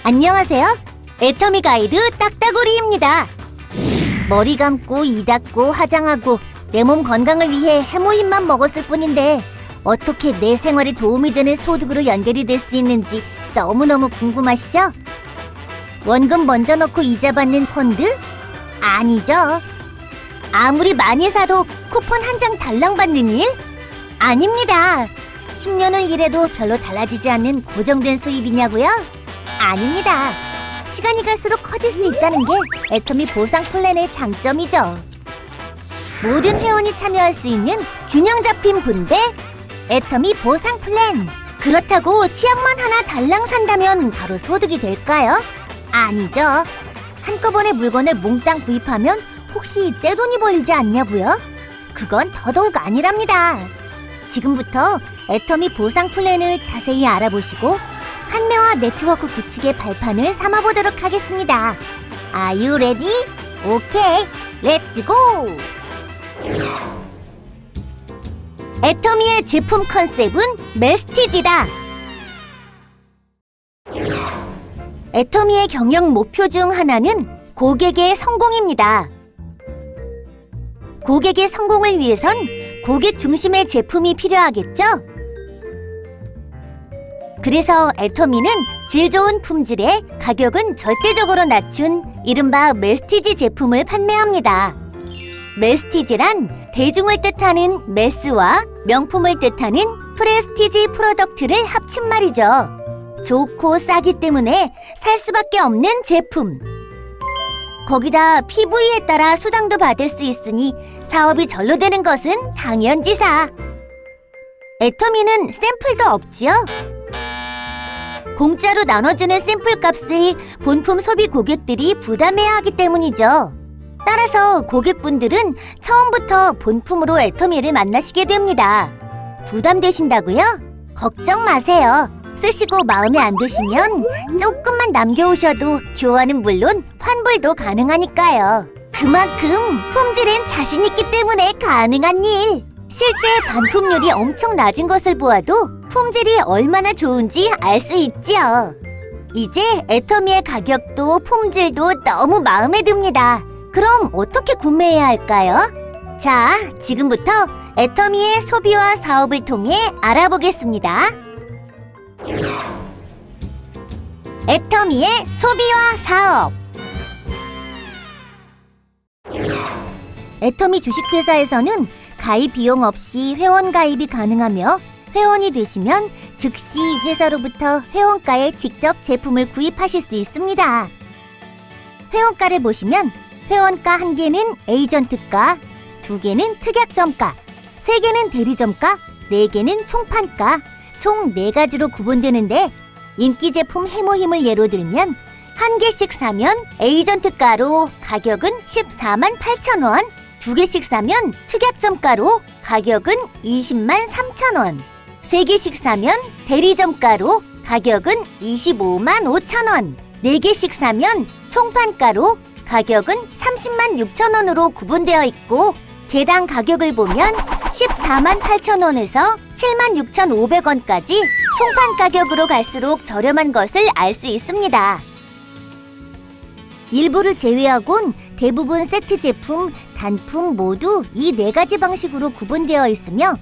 안녕하세요. 애터미 가이드 딱따구리입니다. 머리 감고 이 닦고 화장하고 내 몸 건강을 위해 해모힘만 먹었을 뿐인데 어떻게 내 생활에 도움이 되는 소득으로 연결이 될 수 있는지 너무너무 궁금하시죠? 원금 먼저 넣고 이자 받는 펀드? 아니죠. 아무리 많이 사도 쿠폰 한 장 달랑 받는 일? 아닙니다. 10년을 일해도 별로 달라지지 않는 고정된 수입이냐고요? 아닙니다. 시간이 갈수록 커질 수 있다는 게 애터미 보상 플랜의 장점이죠. 모든 회원이 참여할 수 있는 균형 잡힌 분배 애터미 보상 플랜. 그렇다고 치약만 하나 달랑 산다면 바로 소득이 될까요? 아니죠. 한꺼번에 물건을 몽땅 구입하면 혹시 떼돈이 벌리지 않냐고요? 그건 더더욱 아니랍니다. 지금부터 애터미 보상 플랜을 자세히 알아보시고 판매와 네트워크 구축의 발판을 삼아보도록 하겠습니다. Are you ready? 오케이, 렛츠 고! 애터미의 제품 컨셉은 메스티지다. 애터미의 경영 목표 중 하나는 고객의 성공입니다. 고객의 성공을 위해선 고객 중심의 제품이 필요하겠죠? 그래서 애터미는 질 좋은 품질에 가격은 절대적으로 낮춘 이른바 메스티지 제품을 판매합니다. 메스티지란 대중을 뜻하는 메스와 명품을 뜻하는 프레스티지 프로덕트를 합친 말이죠. 좋고 싸기 때문에 살 수밖에 없는 제품. 거기다 PV에 따라 수당도 받을 수 있으니 사업이 절로 되는 것은 당연지사. 애터미는 샘플도 없지요? 공짜로 나눠주는 샘플 값을 본품 소비 고객들이 부담해야 하기 때문이죠. 따라서 고객분들은 처음부터 본품으로 애터미를 만나시게 됩니다. 부담되신다고요? 걱정 마세요. 쓰시고 마음에 안 드시면 조금만 남겨오셔도 교환은 물론 환불도 가능하니까요. 그만큼 품질엔 자신 있기 때문에 가능한 일. 실제 반품률이 엄청 낮은 것을 보아도 품질이 얼마나 좋은지 알 수 있지요. 이제 애터미의 가격도 품질도 너무 마음에 듭니다. 그럼 어떻게 구매해야 할까요? 자, 지금부터 애터미의 소비와 사업을 통해 알아보겠습니다. 애터미의 소비와 사업. 애터미 주식회사에서는 가입 비용 없이 회원 가입이 가능하며 회원이 되시면 즉시 회사로부터 회원가에 직접 제품을 구입하실 수 있습니다. 회원가를 보시면 회원가 1개는 에이전트가, 2개는 특약점가, 3개는 대리점가, 4개는 총판가, 총 4가지로 구분되는데 인기 제품 해모힘을 예로 들면 1개씩 사면 에이전트가로 가격은 14만 8천 원, 2개씩 사면 특약점가로 가격은 20만 3천 원, 3개씩 사면 대리점가로 가격은 25만 5천 원, 4개씩 사면 총판가로 가격은 30만 6천 원으로 구분되어 있고 개당 가격을 보면 14만 8천 원에서 7만 6,500원까지 총판 가격으로 갈수록 저렴한 것을 알 수 있습니다. 일부를 제외하곤 대부분 세트 제품, 단품 모두 이 4가지 방식으로 구분되어 있으며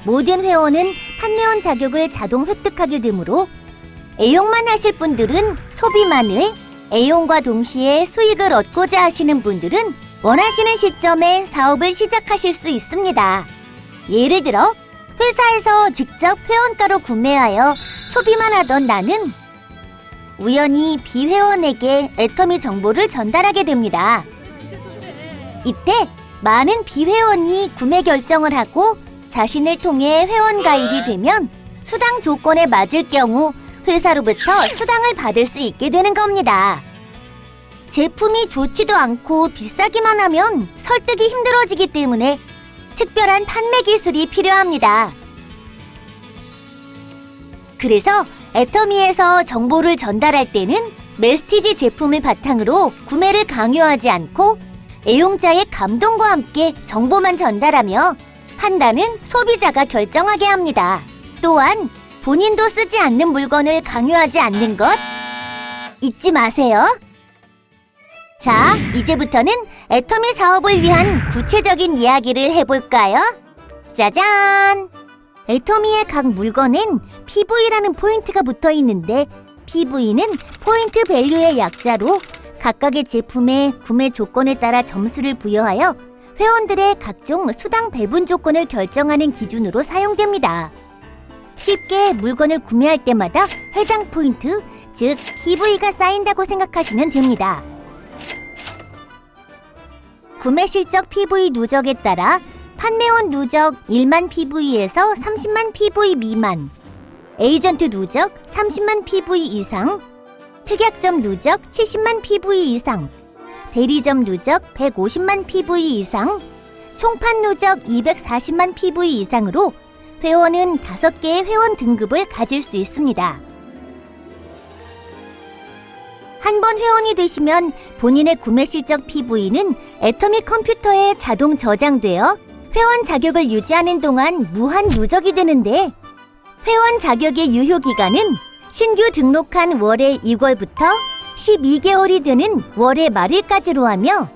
모든 회원은 판매원 자격을 자동 획득하게 되므로 애용만 하실 분들은 소비만을, 애용과 동시에 수익을 얻고자 하시는 분들은 원하시는 시점에 사업을 시작하실 수 있습니다. 예를 들어 회사에서 직접 회원가로 구매하여 소비만 하던 나는 우연히 비회원에게 애터미 정보를 전달하게 됩니다. 이때 많은 비회원이 구매 결정을 하고 자신을 통해 회원 가입이 되면 수당 조건에 맞을 경우 회사로부터 수당을 받을 수 있게 되는 겁니다. 제품이 좋지도 않고 비싸기만 하면 설득이 힘들어지기 때문에 특별한 판매 기술이 필요합니다. 그래서 애터미에서 정보를 전달할 때는 메스티지 제품을 바탕으로 구매를 강요하지 않고 애용자의 감동과 함께 정보만 전달하며 판단은 소비자가 결정하게 합니다. 또한 본인도 쓰지 않는 물건을 강요하지 않는 것, 잊지 마세요. 자, 이제부터는 애터미 사업을 위한 구체적인 이야기를 해볼까요? 짜잔! 애터미의 각 물건엔 PV라는 포인트가 붙어 있는데 PV는 포인트 밸류의 약자로 각각의 제품의 구매 조건에 따라 점수를 부여하여 회원들의 각종 수당 배분 조건을 결정하는 기준으로 사용됩니다. 쉽게 물건을 구매할 때마다 해당 포인트, 즉 PV가 쌓인다고 생각하시면 됩니다. 구매 실적 PV 누적에 따라 판매원 누적 1만 PV에서 30만 PV 미만, 에이전트 누적 30만 PV 이상, 특약점 누적 70만 PV 이상, 대리점 누적 150만 PV 이상, 총판 누적 240만 PV 이상으로 회원은 5개의 회원 등급을 가질 수 있습니다. 한 번 회원이 되시면 본인의 구매 실적 PV는 애터미 컴퓨터에 자동 저장되어 회원 자격을 유지하는 동안 무한 누적이 되는데 회원 자격의 유효 기간은 신규 등록한 월의 2월부터 12개월이 되는 월의 말일까지로 하며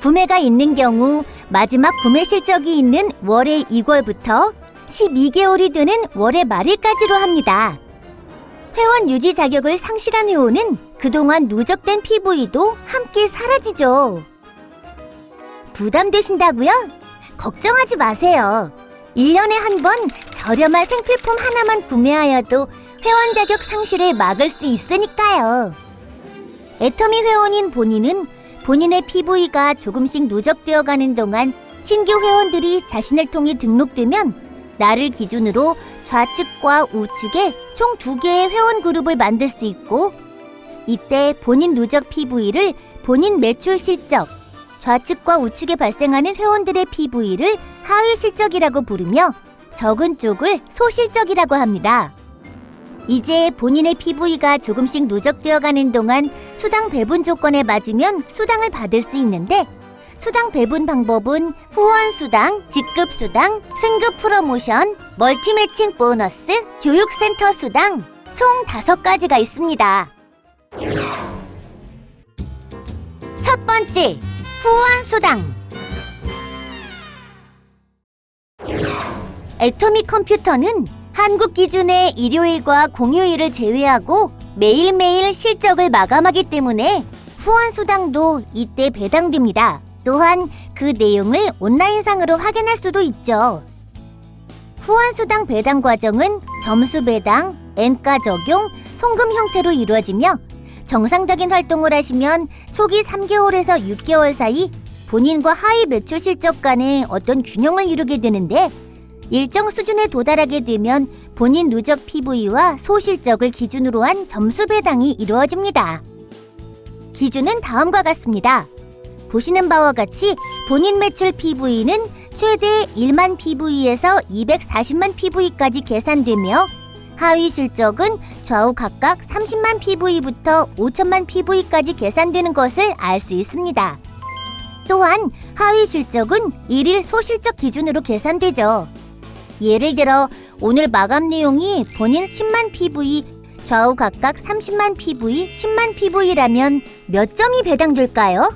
구매가 있는 경우 마지막 구매 실적이 있는 월의 2월부터 12개월이 되는 월의 말일까지로 합니다. 회원 유지 자격을 상실한 회원은 그동안 누적된 PV도 함께 사라지죠. 부담되신다고요? 걱정하지 마세요. 1년에 한 번 저렴한 생필품 하나만 구매하여도 회원 자격 상실을 막을 수 있으니까요. 애터미 회원인 본인은 본인의 PV가 조금씩 누적되어 가는 동안 신규 회원들이 자신을 통해 등록되면 나를 기준으로 좌측과 우측에 총 2개의 회원 그룹을 만들 수 있고 이때 본인 누적 PV를 본인 매출 실적, 좌측과 우측에 발생하는 회원들의 PV를 하위 실적이라고 부르며 적은 쪽을 소실적이라고 합니다. 이제 본인의 PV가 조금씩 누적되어 가는 동안 수당 배분 조건에 맞으면 수당을 받을 수 있는데 수당 배분 방법은 후원 수당, 직급 수당, 승급 프로모션, 멀티 매칭 보너스, 교육센터 수당 총 5가지가 있습니다. 첫 번째, 후원 수당. 애터미 컴퓨터는 한국 기준의 일요일과 공휴일을 제외하고 매일매일 실적을 마감하기 때문에 후원 수당도 이때 배당됩니다. 또한 그 내용을 온라인상으로 확인할 수도 있죠. 후원 수당 배당 과정은 점수 배당, N가 적용, 송금 형태로 이루어지며 정상적인 활동을 하시면 초기 3개월에서 6개월 사이 본인과 하위 매출 실적 간의 어떤 균형을 이루게 되는데 일정 수준에 도달하게 되면 본인 누적 PV와 소실적을 기준으로 한 점수 배당이 이루어집니다. 기준은 다음과 같습니다. 보시는 바와 같이 본인 매출 PV는 최대 1만 PV에서 240만 PV까지 계산되며 하위 실적은 좌우 각각 30만 PV부터 5천만 PV까지 계산되는 것을 알 수 있습니다. 또한 하위 실적은 일일 소실적 기준으로 계산되죠. 예를 들어 오늘 마감 내용이 본인 10만 PV, 좌우 각각 30만 PV, 10만 PV라면 몇 점이 배당될까요?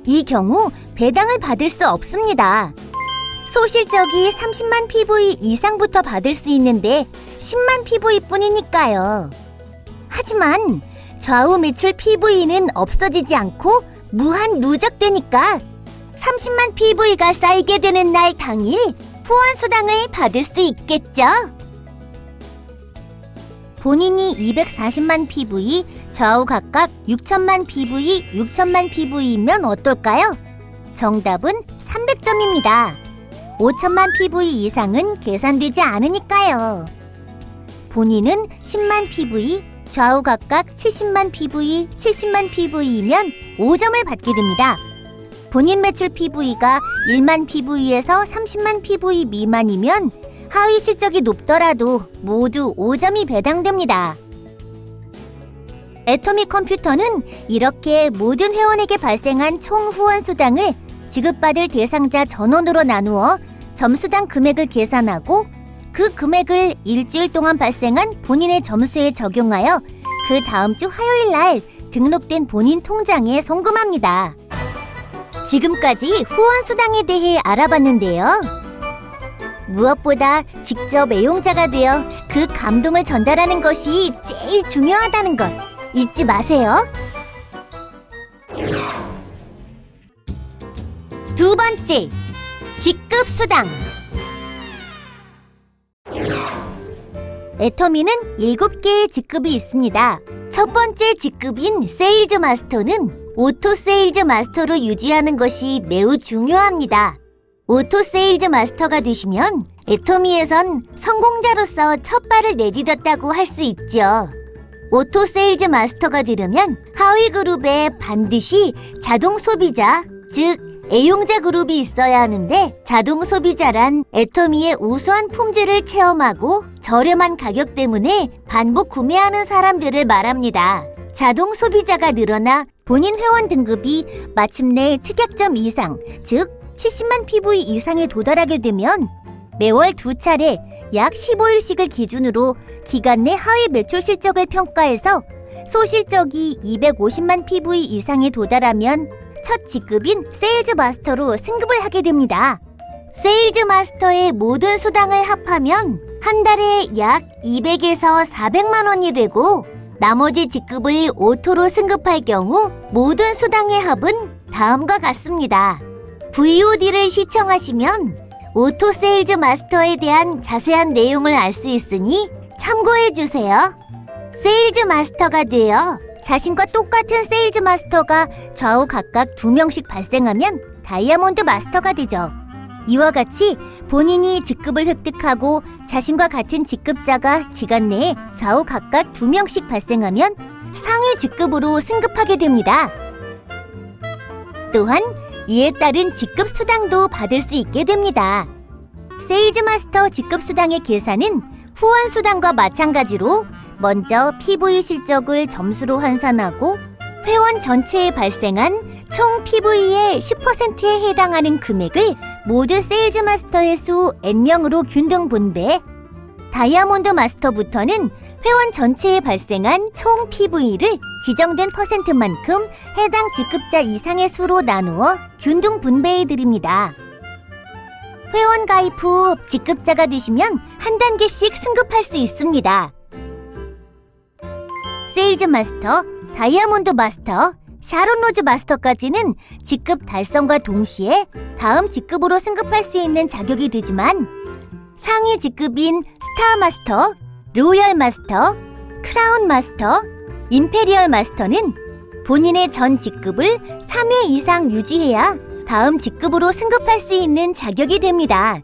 이 경우 배당을 받을 수 없습니다. 소실적이 30만 PV 이상부터 받을 수 있는데 10만 PV 뿐이니까요. 하지만 좌우 매출 PV는 없어지지 않고 무한 누적되니까 30만 PV가 쌓이게 되는 날 당일 후원 수당을 받을 수 있겠죠? 본인이 240만 PV, 좌우 각각 6천만 PV, 6천만 PV이면 어떨까요? 정답은 300점입니다. 5천만 PV 이상은 계산되지 않으니까요. 본인은 10만 PV, 좌우 각각 70만 PV, 70만 PV이면 5점을 받게 됩니다. 본인 매출 PV가 1만 PV에서 30만 PV 미만이면 하위 실적이 높더라도 모두 5점이 배당됩니다. 애터미 컴퓨터는 이렇게 모든 회원에게 발생한 총 후원 수당을 지급받을 대상자 전원으로 나누어 점수당 금액을 계산하고 그 금액을 일주일 동안 발생한 본인의 점수에 적용하여 그 다음 주 화요일 날 등록된 본인 통장에 송금합니다. 지금까지 후원 수당에 대해 알아봤는데요. 무엇보다 직접 애용자가 되어 그 감동을 전달하는 것이 제일 중요하다는 것 잊지 마세요. 두 번째, 직급 수당. 애터미는 7개의 직급이 있습니다. 첫 번째 직급인 세일즈 마스터는 오토 세일즈 마스터로 유지하는 것이 매우 중요합니다. 오토 세일즈 마스터가 되시면 애터미에선 성공자로서 첫 발을 내디뎠다고 할 수 있죠. 오토 세일즈 마스터가 되려면 하위 그룹에 반드시 자동 소비자, 즉 애용자 그룹이 있어야 하는데, 자동 소비자란 애터미의 우수한 품질을 체험하고 저렴한 가격 때문에 반복 구매하는 사람들을 말합니다. 자동 소비자가 늘어나 본인 회원 등급이 마침내 특약점 이상, 즉 70만 PV 이상에 도달하게 되면 매월 2차례 약 15일씩을 기준으로 기간 내 하위 매출 실적을 평가해서 소실적이 250만 PV 이상에 도달하면 첫 직급인 세일즈 마스터로 승급을 하게 됩니다. 세일즈 마스터의 모든 수당을 합하면 한 달에 약 200에서 400만 원이 되고, 나머지 직급을 오토로 승급할 경우 모든 수당의 합은 다음과 같습니다. VOD를 시청하시면 오토 세일즈 마스터에 대한 자세한 내용을 알 수 있으니 참고해주세요. 세일즈 마스터가 되어 자신과 똑같은 세일즈 마스터가 좌우 각각 2명씩 발생하면 다이아몬드 마스터가 되죠. 이와 같이 본인이 직급을 획득하고 자신과 같은 직급자가 기간 내에 좌우 각각 2명씩 발생하면 상위 직급으로 승급하게 됩니다. 또한 이에 따른 직급 수당도 받을 수 있게 됩니다. 세일즈 마스터 직급 수당의 계산은 후원 수당과 마찬가지로 먼저 PV 실적을 점수로 환산하고 회원 전체에 발생한 총 PV의 10%에 해당하는 금액을 모두 세일즈 마스터의 수 N명으로 균등 분배, 다이아몬드 마스터부터는 회원 전체에 발생한 총 PV를 지정된 퍼센트만큼 해당 직급자 이상의 수로 나누어 균등 분배해드립니다. 회원 가입 후 직급자가 되시면 한 단계씩 승급할 수 있습니다. 세일즈 마스터, 다이아몬드 마스터, 샤론 로즈 마스터까지는 직급 달성과 동시에 다음 직급으로 승급할 수 있는 자격이 되지만, 상위 직급인 스타 마스터, 로열 마스터, 크라운 마스터, 임페리얼 마스터는 본인의 전 직급을 3회 이상 유지해야 다음 직급으로 승급할 수 있는 자격이 됩니다.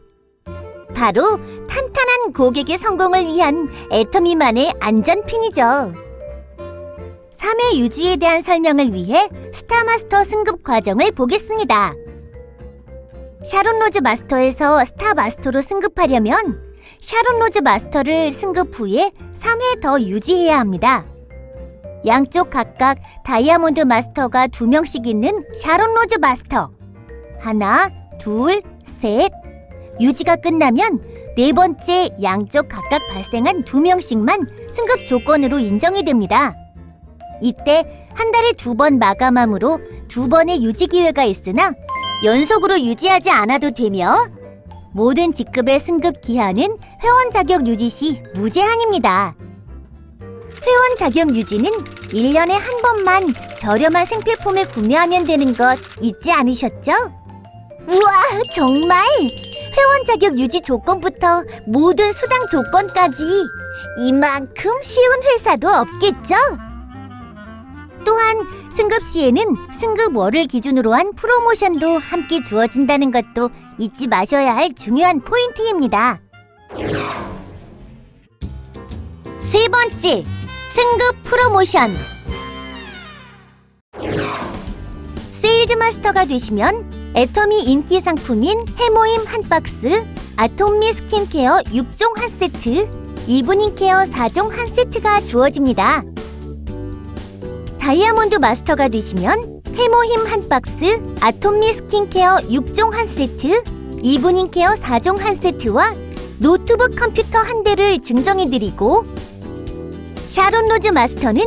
바로 탄탄한 고객의 성공을 위한 애터미만의 안전핀이죠. 3회 유지에 대한 설명을 위해 스타마스터 승급 과정을 보겠습니다. 샤론 로즈 마스터에서 스타 마스터로 승급하려면 샤론 로즈 마스터를 승급 후에 3회 더 유지해야 합니다. 양쪽 각각 다이아몬드 마스터가 2명씩 있는 샤론 로즈 마스터. 하나, 둘, 셋. 유지가 끝나면 네 번째 양쪽 각각 발생한 2명씩만 승급 조건으로 인정이 됩니다. 이때 한 달에 2번 마감함으로 2번의 유지 기회가 있으나 연속으로 유지하지 않아도 되며, 모든 직급의 승급 기한은 회원 자격 유지 시 무제한입니다. 회원 자격 유지는 1년에 한 번만 저렴한 생필품을 구매하면 되는 것 잊지 않으셨죠? 우와, 정말! 회원 자격 유지 조건부터 모든 수당 조건까지 이만큼 쉬운 회사도 없겠죠? 또한 승급 시에는 승급월을 기준으로 한 프로모션도 함께 주어진다는 것도 잊지 마셔야 할 중요한 포인트입니다. 세 번째, 승급 프로모션. 세일즈 마스터가 되시면 애터미 인기 상품인 해모임 한 박스, 아톰미 스킨케어 6종 한 세트, 이브닝 케어 4종 한 세트가 주어집니다. 다이아몬드 마스터가 되시면 해모힘 한 박스, 아톰미 스킨케어 6종 한 세트, 이브닝 케어 4종 한 세트와 노트북 컴퓨터 한 대를 증정해드리고, 샤론 로즈 마스터는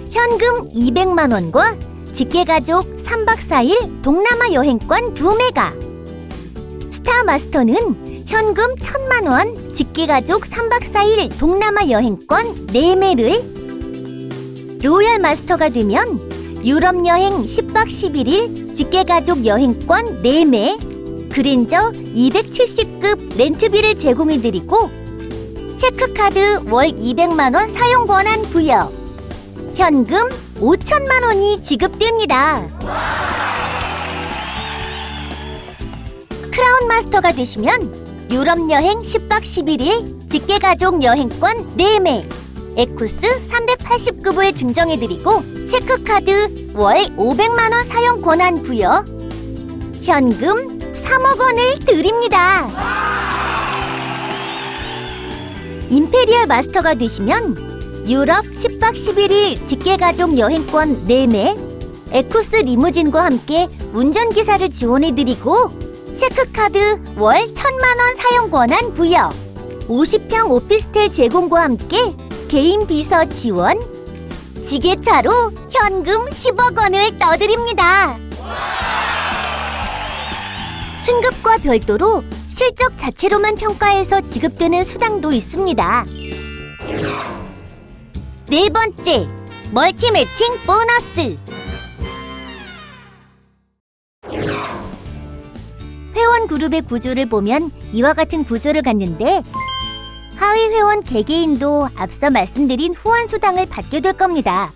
현금 200만 원과 직계가족 3박 4일 동남아 여행권 2매가, 스타 마스터는 현금 1000만 원, 직계가족 3박 4일 동남아 여행권 4매를, 로얄 마스터가 되면 유럽 여행 10박 11일 직계가족 여행권 4매, 그랜저 270급 렌트비를 제공해드리고 체크카드 월 200만 원 사용 권한 부여, 현금 5천만 원이 지급됩니다. 크라운 마스터가 되시면 유럽 여행 10박 11일 직계가족 여행권 4매, 에쿠스 380급을 증정해드리고 체크카드 월 500만 원 사용 권한 부여, 현금 3억 원을 드립니다. 임페리얼 마스터가 되시면 유럽 10박 11일 직계가족 여행권 4매, 에쿠스 리무진과 함께 운전기사를 지원해드리고 체크카드 월 1000만 원 사용 권한 부여, 50평 오피스텔 제공과 함께 개인 비서 지원, 지게차로 현금 10억 원을 떠드립니다. 승급과 별도로 실적 자체로만 평가해서 지급되는 수당도 있습니다. 네 번째, 멀티 매칭 보너스. 회원 그룹의 구조를 보면 이와 같은 구조를 갖는데, 하위 회원 개개인도 앞서 말씀드린 후원 수당을 받게 될 겁니다.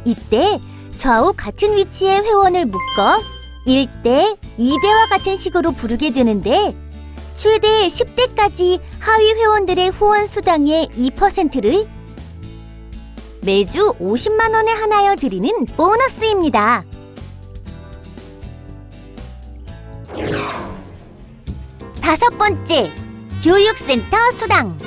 이때 좌우 같은 위치의 회원을 묶어 1대, 2대와 같은 식으로 부르게 되는데, 최대 10대까지 하위 회원들의 후원 수당의 2%를 매주 50만 원에 한하여 드리는 보너스입니다. 다섯 번째, 교육센터 수당.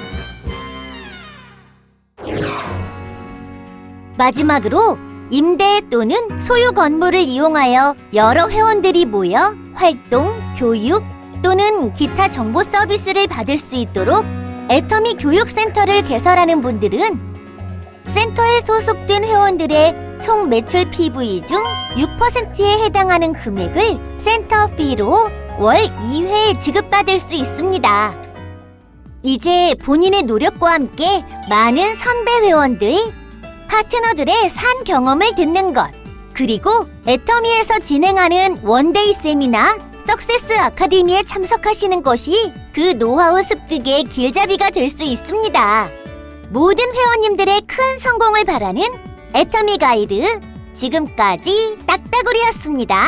마지막으로 임대 또는 소유 건물을 이용하여 여러 회원들이 모여 활동, 교육 또는 기타 정보 서비스를 받을 수 있도록 애터미 교육센터를 개설하는 분들은 센터에 소속된 회원들의 총 매출 PV 중 6%에 해당하는 금액을 센터 피로 월 2회 지급받을 수 있습니다. 이제 본인의 노력과 함께 많은 선배 회원들, 파트너들의 산 경험을 듣는 것, 그리고 애터미에서 진행하는 원데이 세미나 석세스 아카데미에 참석하시는 것이 그 노하우 습득의 길잡이가 될 수 있습니다. 모든 회원님들의 큰 성공을 바라는 애터미 가이드, 지금까지 딱따구리였습니다.